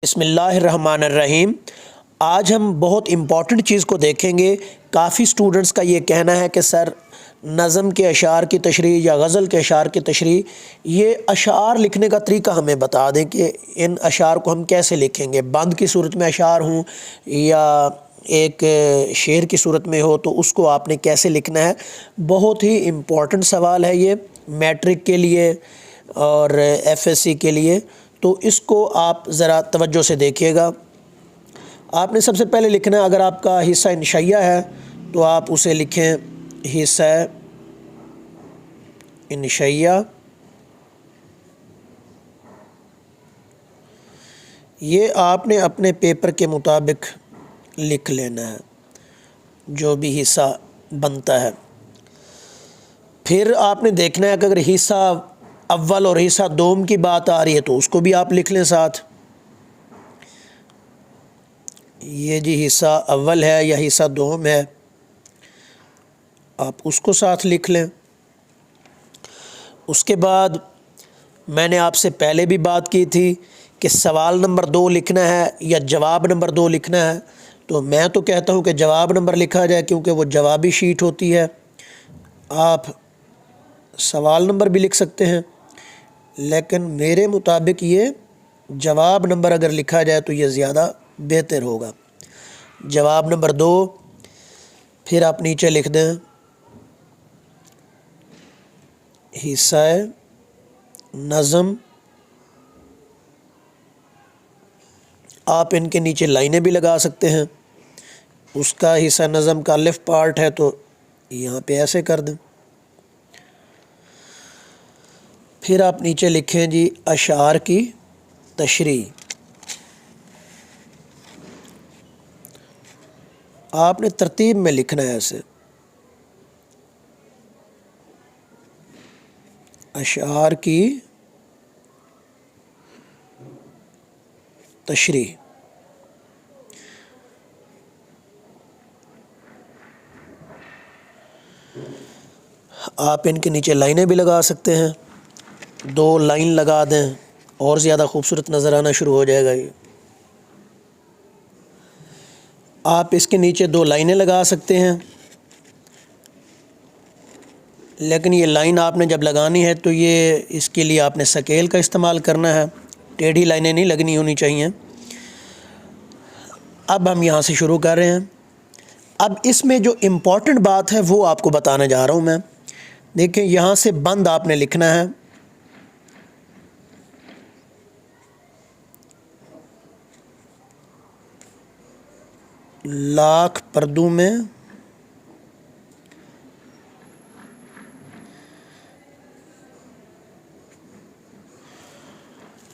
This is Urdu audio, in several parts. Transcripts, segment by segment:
بسم اللہ الرحمن الرحیم۔ آج ہم بہت امپورٹنٹ چیز کو دیکھیں گے۔ کافی سٹوڈنٹس کا یہ کہنا ہے کہ سر نظم کے اشعار کی تشریح یا غزل کے اشعار کی تشریح، یہ اشعار لکھنے کا طریقہ ہمیں بتا دیں کہ ان اشعار کو ہم کیسے لکھیں گے، بند کی صورت میں اشعار ہوں یا ایک شعر کی صورت میں ہو تو اس کو آپ نے کیسے لکھنا ہے۔ بہت ہی امپورٹنٹ سوال ہے یہ میٹرک کے لیے اور ایف ایس سی کے لیے، تو اس کو آپ ذرا توجہ سے دیکھیے گا۔ آپ نے سب سے پہلے لکھنا ہے، اگر آپ کا حصہ انشائیہ ہے تو آپ اسے لکھیں حصہ انشائیہ۔ یہ آپ نے اپنے پیپر کے مطابق لکھ لینا ہے جو بھی حصہ بنتا ہے۔ پھر آپ نے دیکھنا ہے کہ اگر حصہ اول اور حصہ دوم کی بات آ رہی ہے تو اس کو بھی آپ لکھ لیں ساتھ۔ یہ جی حصہ اول ہے یا حصہ دوم ہے، آپ اس کو ساتھ لکھ لیں۔ اس کے بعد میں نے آپ سے پہلے بھی بات کی تھی کہ سوال نمبر 2 لکھنا ہے یا جواب نمبر 2 لکھنا ہے، تو میں تو کہتا ہوں کہ جواب نمبر لکھا جائے کیونکہ وہ جوابی شیٹ ہوتی ہے۔ آپ سوال نمبر بھی لکھ سکتے ہیں، لیکن میرے مطابق یہ جواب نمبر اگر لکھا جائے تو یہ زیادہ بہتر ہوگا۔ جواب نمبر 2، پھر آپ نیچے لکھ دیں حصہ نظم۔ آپ ان کے نیچے لائنیں بھی لگا سکتے ہیں، اس کا حصہ نظم کا الف پارٹ ہے تو یہاں پہ ایسے کر دیں۔ پھر آپ نیچے لکھیں جی اشعار کی تشریح۔ آپ نے ترتیب میں لکھنا ہے ایسے، اشعار کی تشریح۔ آپ ان کے نیچے لائنیں بھی لگا سکتے ہیں، 2 لائن لگا دیں اور زیادہ خوبصورت نظر آنا شروع ہو جائے گا۔ یہ آپ اس کے نیچے 2 لائنیں لگا سکتے ہیں، لیکن یہ لائن آپ نے جب لگانی ہے تو یہ اس کے لیے آپ نے سکیل کا استعمال کرنا ہے، ٹیڑھی لائنیں نہیں لگنی ہونی چاہیے۔ اب ہم یہاں سے شروع کر رہے ہیں۔ اب اس میں جو امپورٹنٹ بات ہے وہ آپ کو بتانے جا رہا ہوں میں۔ دیکھیں یہاں سے بند آپ نے لکھنا ہے، لاکھ پردوں میں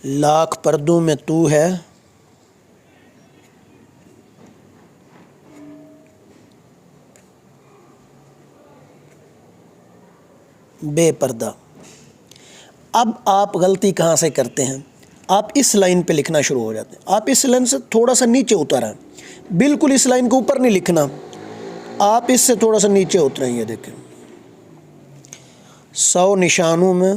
لاکھ پردوں میں تو ہے بے پردہ۔ اب آپ غلطی کہاں سے کرتے ہیں؟ آپ اس لائن پہ لکھنا شروع ہو جاتے ہیں۔ آپ اس لائن سے تھوڑا سا نیچے اتر آئیں، بالکل اس لائن کے اوپر نہیں لکھنا، آپ اس سے تھوڑا سا نیچے اتریں۔ یہ دیکھیں 100 نشانوں میں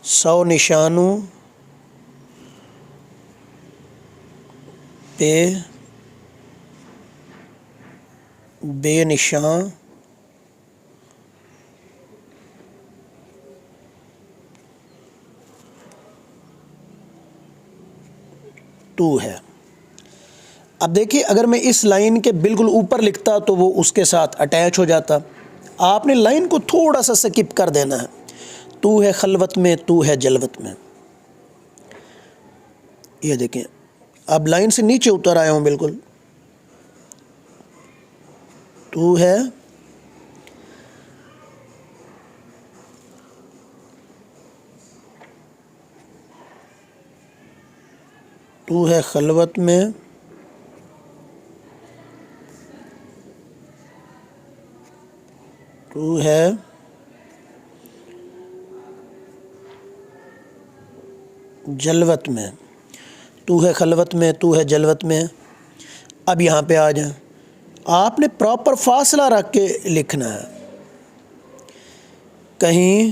100 نشانوں پہ بے نشان تو ہے۔ اب دیکھیے اگر میں اس لائن کے بالکل اوپر لکھتا تو وہ اس کے ساتھ اٹیچ ہو جاتا، آپ نے لائن کو تھوڑا سا سکپ کر دینا ہے۔ تو ہے خلوت میں تو ہے جلوت میں، یہ دیکھیں اب لائن سے نیچے اتر آیا ہوں بالکل۔ تو ہے تو ہے خلوت میں تو ہے جلوت میں، تو ہے خلوت میں تو ہے جلوت میں۔ اب یہاں پہ آ جائیں، آپ نے پراپر فاصلہ رکھ کے لکھنا ہے، کہیں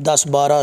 10, 12,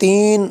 3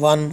1,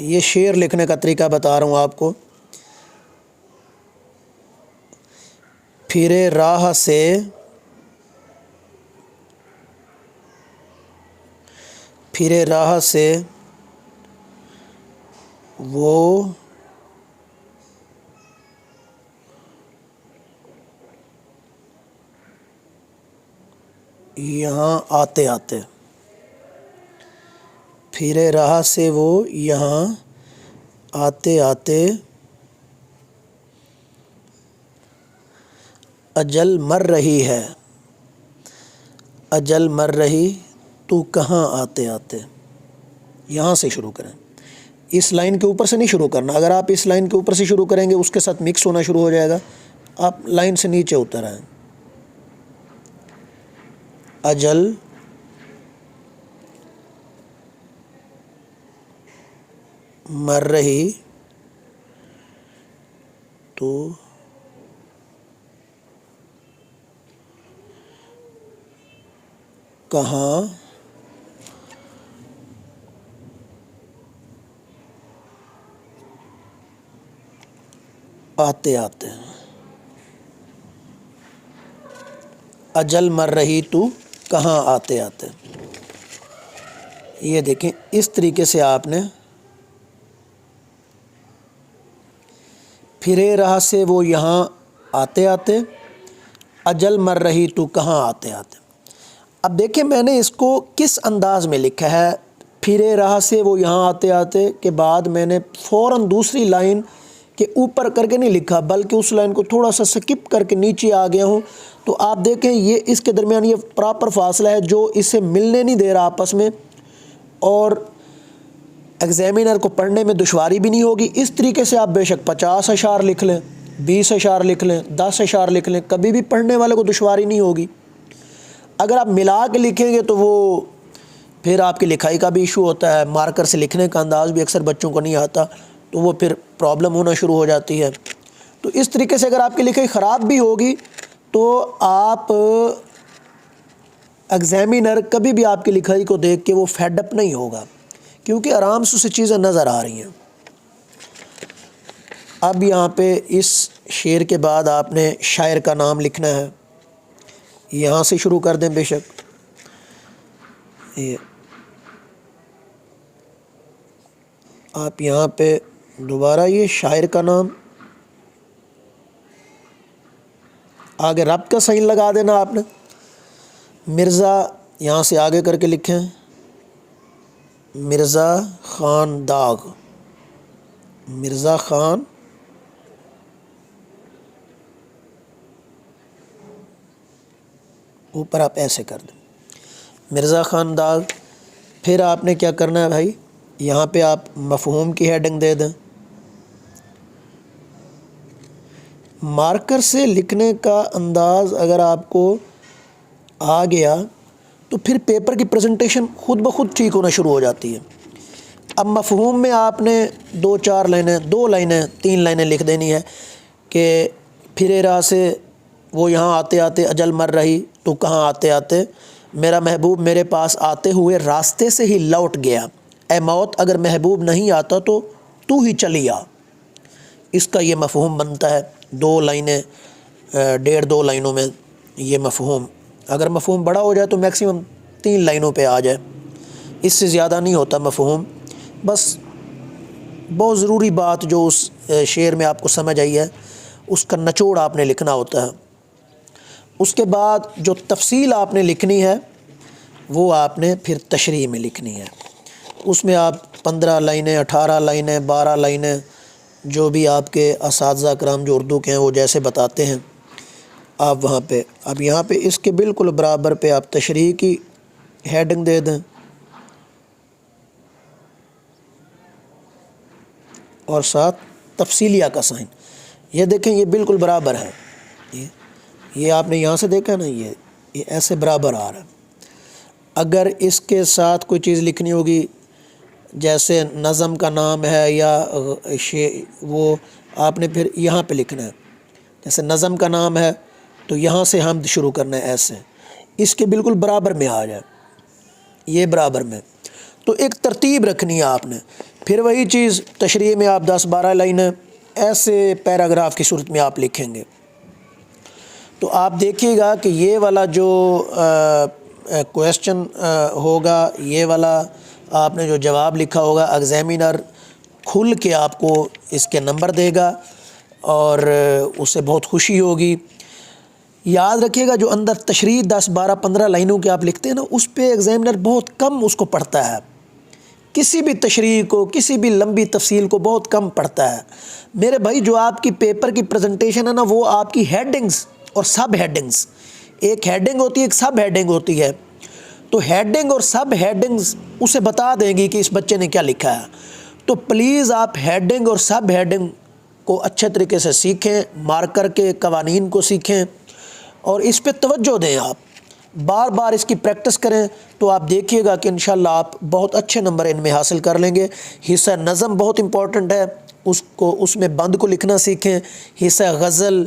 یہ شعر لکھنے کا طریقہ بتا رہا ہوں آپ کو. پھرے راہ سے وہ یہاں آتے آتے. پھرے راہ سے وہ یہاں آتے آتے اجل مر رہی ہے. اجل مر رہی تو کہاں آتے آتے. یہاں سے شروع کریں، اس لائن کے اوپر سے نہیں شروع کرنا. اگر آپ اس لائن کے اوپر سے شروع کریں گے اس کے ساتھ مکس ہونا شروع ہو جائے گا. آپ لائن سے نیچے اتر آئیں. اجل مر رہی تو کہاں آتے آتے. اجل مر رہی تو کہاں آتے آتے. یہ دیکھیں اس طریقے سے آپ نے پھرے راہ سے وہ یہاں آتے آتے اجل مر رہی تو کہاں آتے آتے. اب دیکھیں میں نے اس کو کس انداز میں لکھا ہے. پھرے راہ سے وہ یہاں آتے آتے کے بعد میں نے فوراً دوسری لائن کے اوپر کر کے نہیں لکھا، بلکہ اس لائن کو تھوڑا سا سکپ کر کے نیچے آ گیا ہوں. تو آپ دیکھیں یہ اس کے درمیان یہ پراپر فاصلہ ہے جو اسے ملنے نہیں دے رہا آپس میں، اور ایگزامینر کو پڑھنے میں دشواری بھی نہیں ہوگی. اس طریقے سے آپ بے شک 50 اشعار لکھ لیں، 20 اشعار لکھ لیں، 10 اشعار لکھ لیں، کبھی بھی پڑھنے والے کو دشواری نہیں ہوگی. اگر آپ ملا کے لکھیں گے تو وہ پھر آپ کی لکھائی کا بھی ایشو ہوتا ہے. مارکر سے لکھنے کا انداز بھی اکثر بچوں کو نہیں آتا، تو وہ پھر پرابلم ہونا شروع ہو جاتی ہے. تو اس طریقے سے اگر آپ کی لکھائی خراب بھی ہوگی تو آپ ایگزامینر کبھی بھی آپ کی لکھائی کو دیکھ کے وہ فیڈ اپ نہیں ہوگا، کیونکہ آرام سے اسے چیزیں نظر آ رہی ہیں. اب یہاں پہ اس شعر کے بعد آپ نے شاعر کا نام لکھنا ہے. یہاں سے شروع کر دیں بے شک. آپ یہاں پہ دوبارہ یہ شاعر کا نام آگے رب کا سائن لگا دینا آپ نے. مرزا یہاں سے آگے کر کے لکھیں مرزا خان داغ. مرزا خان اوپر آپ ایسے کر دیں مرزا خان داغ. پھر آپ نے کیا کرنا ہے بھائی، یہاں پہ آپ مفہوم کی ہیڈنگ دے دیں. مارکر سے لکھنے کا انداز اگر آپ کو آ گیا تو پھر پیپر کی پریزنٹیشن خود بخود ٹھیک ہونا شروع ہو جاتی ہے. اب مفہوم میں آپ نے 2-4 لائنیں، 2 لائنیں، 3 لائنیں لکھ دینی ہے کہ پھرے راہ سے وہ یہاں آتے آتے اجل مر رہی تو کہاں آتے آتے میرا محبوب میرے پاس آتے ہوئے راستے سے ہی لوٹ گیا. اے موت اگر محبوب نہیں آتا تو ہی چلی آ. اس کا یہ مفہوم بنتا ہے. 2 لائنیں، 1.5-2 لائنوں میں یہ مفہوم. اگر مفہوم بڑا ہو جائے تو میکسیمم 3 لائنوں پہ آ جائے، اس سے زیادہ نہیں ہوتا مفہوم. بس بہت ضروری بات جو اس شعر میں آپ کو سمجھ آئی ہے اس کا نچوڑ آپ نے لکھنا ہوتا ہے. اس کے بعد جو تفصیل آپ نے لکھنی ہے وہ آپ نے پھر تشریح میں لکھنی ہے. اس میں آپ 15 لائنیں، 18 لائنیں، 12 لائنیں، جو بھی آپ کے اساتذہ کرام جو اردو کے ہیں وہ جیسے بتاتے ہیں آپ وہاں پہ. اب یہاں پہ اس کے بالکل برابر پہ آپ تشریح کی ہیڈنگ دے دیں اور ساتھ تفصیلیہ کا سائن. یہ دیکھیں یہ بالکل برابر ہے. یہ آپ نے یہاں سے دیکھا نا، یہ ایسے برابر آ رہا ہے. اگر اس کے ساتھ کوئی چیز لکھنی ہوگی جیسے نظم کا نام ہے یا وہ آپ نے پھر یہاں پہ لکھنا ہے. جیسے نظم کا نام ہے تو یہاں سے حمد شروع کرنا ہے ایسے، اس کے بالکل برابر میں آ جائے، یہ برابر میں. تو ایک ترتیب رکھنی ہے آپ نے پھر وہی چیز تشریح میں آپ 10-12 لائنیں ایسے پیراگراف کی صورت میں آپ لکھیں گے. تو آپ دیکھیے گا کہ یہ والا جو کویسچن ہوگا، یہ والا آپ نے جو جواب لکھا ہوگا، ایگزامینر کھل کے آپ کو اس کے نمبر دے گا اور اسے بہت خوشی ہوگی. یاد رکھیے گا جو اندر تشریح 10-12-15 لائنوں کے آپ لکھتے ہیں نا، اس پہ ایگزامینر بہت کم اس کو پڑھتا ہے. کسی بھی تشریح کو، کسی بھی لمبی تفصیل کو بہت کم پڑھتا ہے. میرے بھائی جو آپ کی پیپر کی پریزنٹیشن ہے نا، وہ آپ کی ہیڈنگز اور سب ہیڈنگز، ایک ہیڈنگ ہوتی ہے، ایک سب ہیڈنگ ہوتی ہے. تو ہیڈنگ اور سب ہیڈنگز اسے بتا دیں گی کہ اس بچے نے کیا لکھا ہے. تو پلیز آپ ہیڈنگ اور سب ہیڈنگ کو اچھے طریقے سے سیکھیں، مارکر کے قوانین کو سیکھیں اور اس پہ توجہ دیں. آپ بار بار اس کی پریکٹس کریں تو آپ دیکھیے گا کہ انشاءاللہ آپ بہت اچھے نمبر ان میں حاصل کر لیں گے. حصہ نظم بہت امپورٹنٹ ہے، اس میں بند کو لکھنا سیکھیں. حصہ غزل،